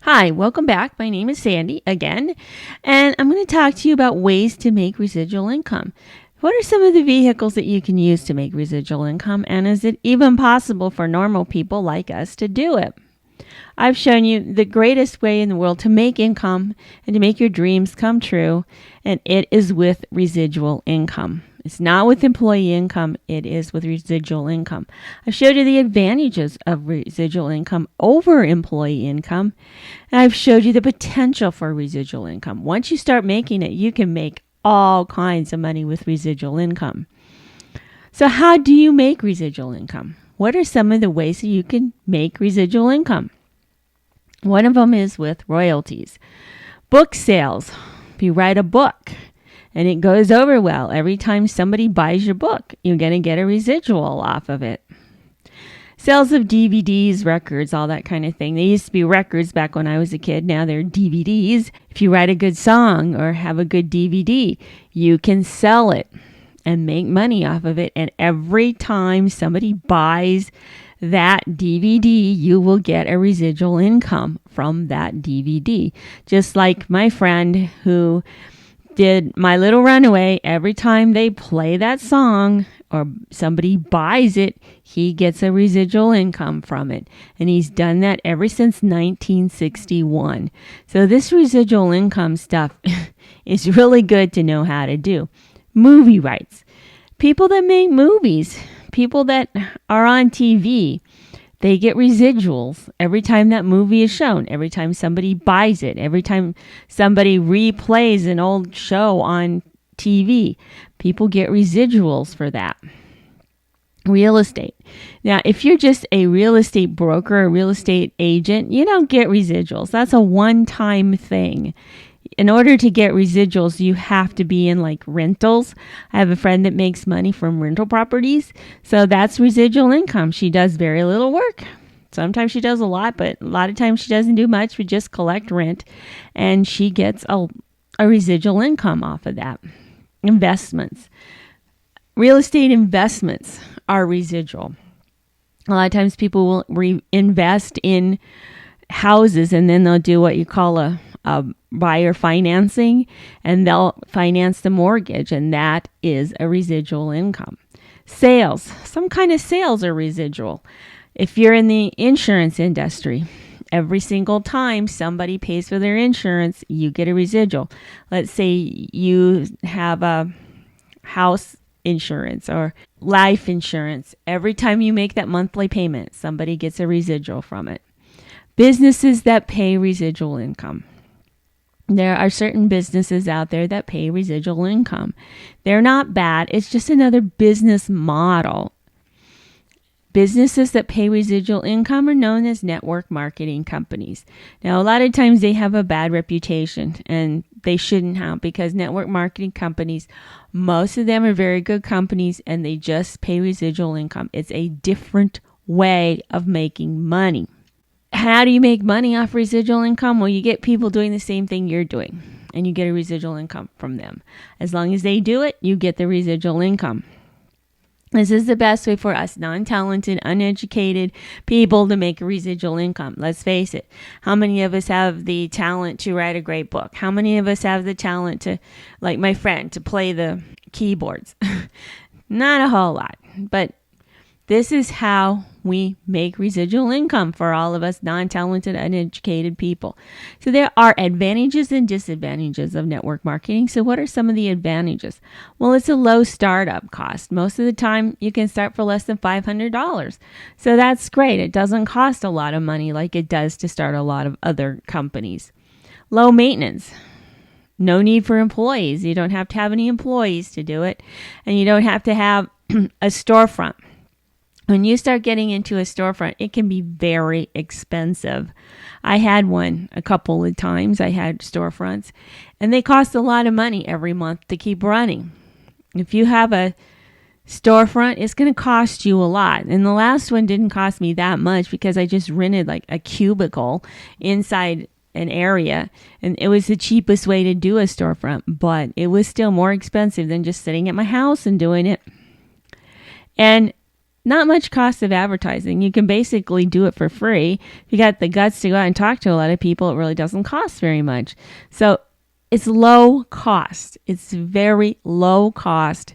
Hi, welcome back. My name is Sandy again, and I'm going to talk to you about ways to make residual income. What are some of the vehicles that you can use to make residual income, and is it even possible for normal people like us to do it? I've shown you the greatest way in the world to make income and to make your dreams come true, and it is with residual income. It's not with employee income, it is with residual income. I showed you the advantages of residual income over employee income, and I've showed you the potential for residual income. Once you start making it, you can make all kinds of money with residual income. So how do you make residual income? What are some of the ways that you can make residual income? One of them is with royalties. Book sales. If you write a book and it goes over well, every time somebody buys your book, you're going to get a residual off of it. Sales of DVDs, records, all that kind of thing. They used to be records back when I was a kid. Now they're DVDs. If you write a good song or have a good DVD, you can sell it and make money off of it. And every time somebody buys that DVD, you will get a residual income from that DVD. Just like my friend who did My Little Runaway, every time they play that song or somebody buys it, he gets a residual income from it. And he's done that ever since 1961. So this residual income stuff is really good to know how to do. Movie rights. People that make movies, people that are on TV, they get residuals every time that movie is shown, every time somebody buys it, every time somebody replays an old show on TV. People get residuals for that. Real estate. Now, if you're just a real estate broker, a real estate agent, you don't get residuals. That's a one-time thing. In order to get residuals, you have to be in like rentals. I have a friend that makes money from rental properties. So that's residual income. She does very little work. Sometimes she does a lot, but a lot of times she doesn't do much. We just collect rent and she gets a residual income off of that. Investments. Real estate investments are residual. A lot of times people will invest in houses and then they'll do what you call a buyer financing, and they'll finance the mortgage, and that is a residual income. Sales. Some kind of sales are residual. If you're in the insurance industry, every single time somebody pays for their insurance, you get a residual. Let's say you have a house insurance or life insurance. Every time you make that monthly payment, somebody gets a residual from it. Businesses that pay residual income. There are certain businesses out there that pay residual income. They're not bad. It's just another business model. Businesses that pay residual income are known as network marketing companies. Now, a lot of times they have a bad reputation, and they shouldn't have, because network marketing companies, most of them are very good companies, and they just pay residual income. It's a different way of making money. How do you make money off residual income? Well, you get people doing the same thing you're doing, and you get a residual income from them. As long as they do it, you get the residual income. This is the best way for us non-talented, uneducated people to make a residual income. Let's face it. How many of us have the talent to write a great book? How many of us have the talent to, like my friend, to play the keyboards? Not a whole lot, but this is how we make residual income for all of us non-talented, uneducated people. So there are advantages and disadvantages of network marketing. So what are some of the advantages? Well, it's a low startup cost. Most of the time, you can start for less than $500. So that's great. It doesn't cost a lot of money like it does to start a lot of other companies. Low maintenance. No need for employees. You don't have to have any employees to do it. And you don't have to have a storefront. When you start getting into a storefront, it can be very expensive. I had one a couple of times. I had storefronts, and they cost a lot of money every month to keep running. If you have a storefront, it's going to cost you a lot. And the last one didn't cost me that much because I just rented like a cubicle inside an area, and it was the cheapest way to do a storefront, but it was still more expensive than just sitting at my house and doing it. And not much cost of advertising. You can basically do it for free. If you got the guts to go out and talk to a lot of people, it really doesn't cost very much. So it's low cost. It's very low cost.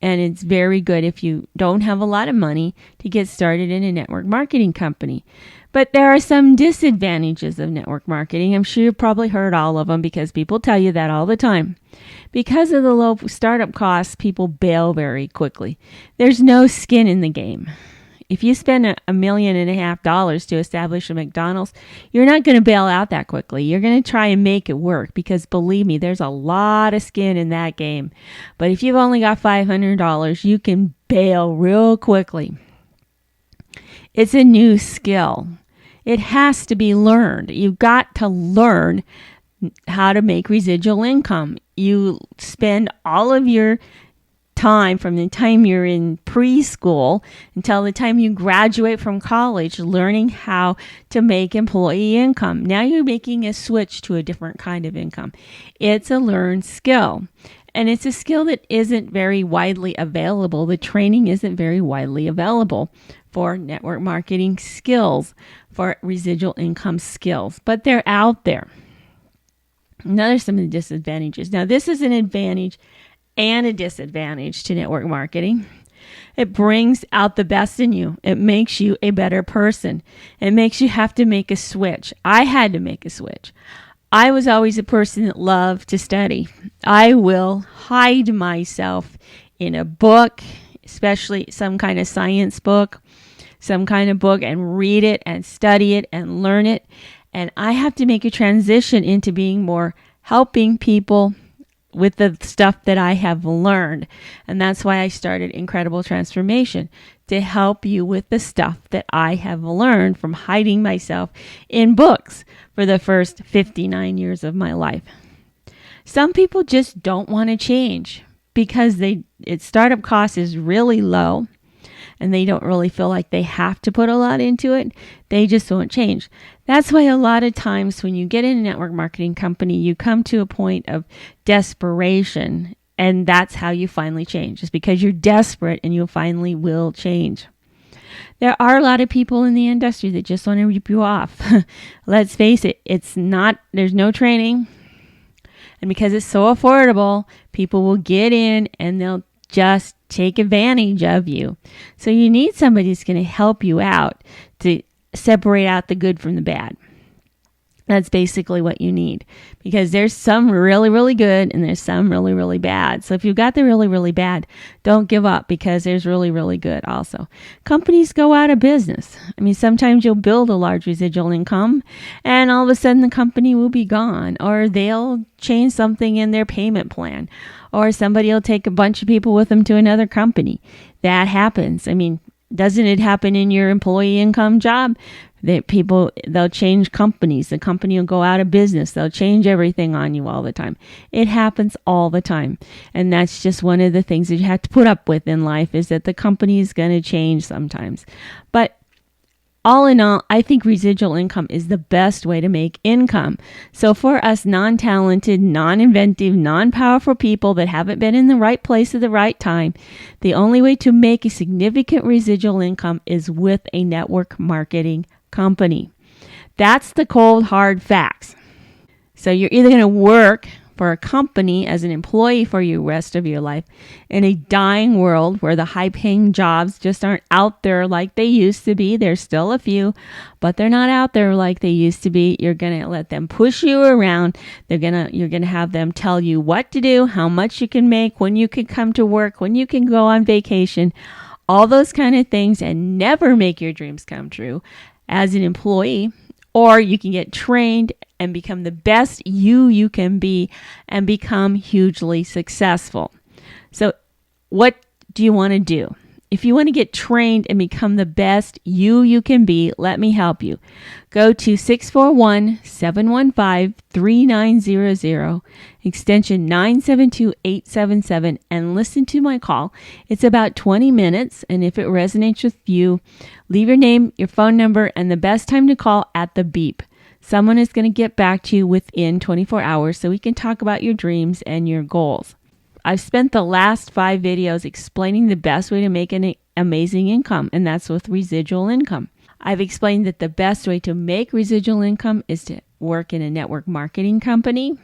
And it's very good if you don't have a lot of money to get started in a network marketing company. But there are some disadvantages of network marketing. I'm sure you've probably heard all of them because people tell you that all the time. Because of the low startup costs, people bail very quickly. There's no skin in the game. If you spend $1.5 million to establish a McDonald's, you're not going to bail out that quickly. You're going to try and make it work because believe me, there's a lot of skin in that game. But if you've only got $500, you can bail real quickly. It's a new skill. It has to be learned. You've got to learn how to make residual income. You spend all of your time from the time you're in preschool until the time you graduate from college learning how to make employee income. Now you're making a switch to a different kind of income. It's a learned skill. And it's a skill that isn't very widely available. The training isn't very widely available for network marketing skills, for residual income skills, but they're out there. Now there's some of the disadvantages. Now this is an advantage and a disadvantage to network marketing. It brings out the best in you. It makes you a better person. It makes you have to make a switch. I had to make a switch. I was always a person that loved to study. I will hide myself in a book, especially some kind of science book, some kind of book, and read it and study it and learn it. And I have to make a transition into being more helping people with the stuff that I have learned. And that's why I started Incredible Transformation, to help you with the stuff that I have learned from hiding myself in books for the first 59 years of my life. Some people just don't want to change because its startup cost is really low and they don't really feel like they have to put a lot into it. They just won't change. That's why a lot of times when you get in a network marketing company, you come to a point of desperation, and that's how you finally change. It's because you're desperate and you finally will change. There are a lot of people in the industry that just want to rip you off. Let's face it, there's no training. And because it's so affordable, people will get in and they'll just take advantage of you. So you need somebody who's going to help you out to separate out the good from the bad. That's basically what you need, because there's some really, really good and there's some really, really bad. So if you've got the really, really bad, don't give up, because there's really, really good also. Companies go out of business. I mean, sometimes you'll build a large residual income and all of a sudden the company will be gone, or they'll change something in their payment plan, or somebody will take a bunch of people with them to another company. That happens. I mean, doesn't it happen in your employee income job? They'll change companies. The company will go out of business. They'll change everything on you all the time. It happens all the time. And that's just one of the things that you have to put up with in life, is that the company is going to change sometimes. But all in all, I think residual income is the best way to make income. So for us non-talented, non-inventive, non-powerful people that haven't been in the right place at the right time, the only way to make a significant residual income is with a network marketing company. That's the cold, hard facts. So you're either going to work for a company as an employee for the rest of your life in a dying world where the high-paying jobs just aren't out there like they used to be. There's still a few, but they're not out there like they used to be. You're going to let them push you around. You're going to have them tell you what to do, how much you can make, when you can come to work, when you can go on vacation, all those kind of things, and never make your dreams come true as an employee. Or you can get trained and become the best you can be and become hugely successful. So what do you want to do? If you want to get trained and become the best you can be, let me help you. Go to 641-715-3900, extension 972877, and listen to my call. It's about 20 minutes, and if it resonates with you, leave your name, your phone number, and the best time to call at the beep. Someone is going to get back to you within 24 hours so we can talk about your dreams and your goals. I've spent the last 5 videos explaining the best way to make a amazing income, and that's with residual income. I've explained that the best way to make residual income is to work in a network marketing company.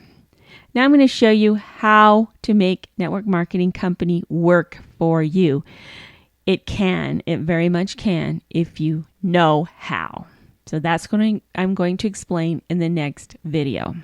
Now I'm going to show you how to make network marketing company work for you. It very much can, if you know how. So I'm going to explain in the next video.